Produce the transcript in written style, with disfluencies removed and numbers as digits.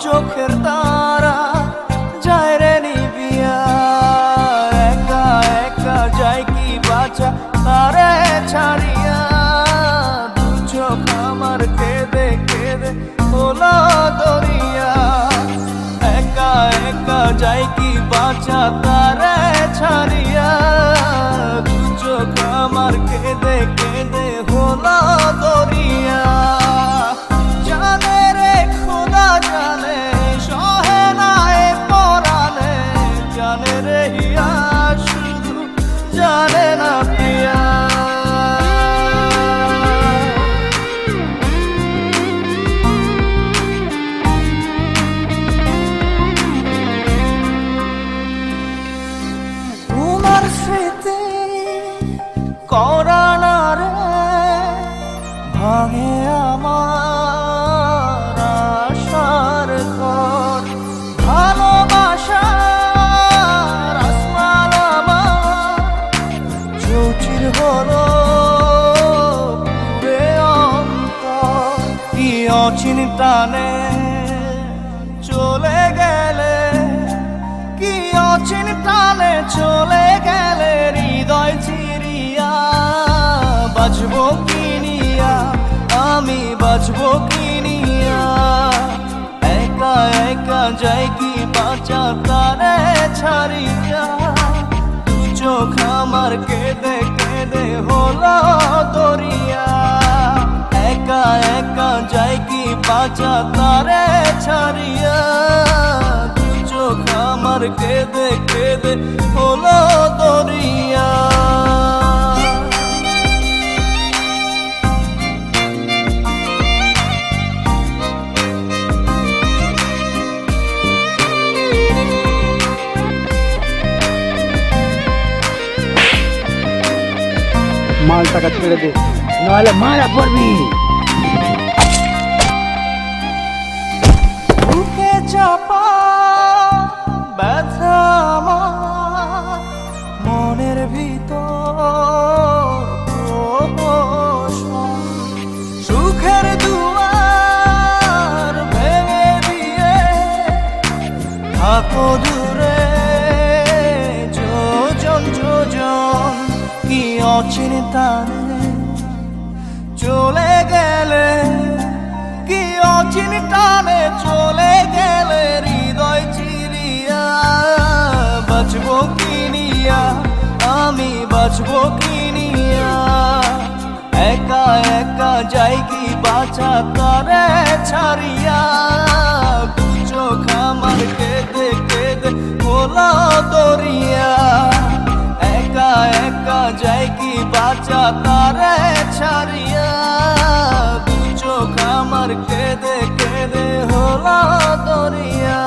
চোখের তারা যায় রে নিবিয়া, একা একা যায় কি বাঁচা তারে ছাড়িয়া। দু চোখ আমার কেঁদে কেঁদে হলো দরিয়া, একা একা যায় কি বাঁচা তারে ছাড়িয়া। দু চোখ আমার কেঁদে কেঁদে হলো দরিয়া। জানে রে খোদা জানে সহে না এ পরাণে, জানে রে হিয়া শুধু জানে না প্রিয়া। তোমার স্মৃতি করানা রে ভাঙে আমার আশার ঘর, ভালোবাসার আসমান আমার চৌচির হলো পুরে অন্তর। কি অচিন টানে চলে গেলে, কি অচিন টানে চলে গেলে হৃদয় চিরিয়া। বাঁচবো কি নিয়া আমি, বাঁচবো কি নিয়া, একা একা যাই কি বাঁচা তারে ছাড়িয়া। দু চোখ আমার কেঁদে কেঁদে হলো দরিয়া, একা একা যাই কি বাঁচা তারে ছাড়িয়া। দু চোখ আমার কেঁদে কেঁদে হলো দরিয়া। মালটাকে ছেড়ে দে, নাহলে মারা পড়বি। বুকে চাপা ব্যথা আমার মনের ভিতর প্রহসন। সুখের দুয়ার ভেঙে দিয়ে থাকো দূরে যোজন যোজন। কি অচিন টানে চলে গেলে, কি অচিন টানে চলে গেলে হৃদয় চিরিয়া। বাঁচবো কি নিয়া আমি, বাঁচবো কি নিয়া, একা একা যাই কি বাঁচা তারে ছাড়িয়া। দু চোখ আমার কেঁদে কেঁদে হলো দরিয়া, একা একা যাই কি বাঁচা তারে ছাড়িয়া। দু চোখ আমার কেঁদে কেঁদে হলো দরিয়া।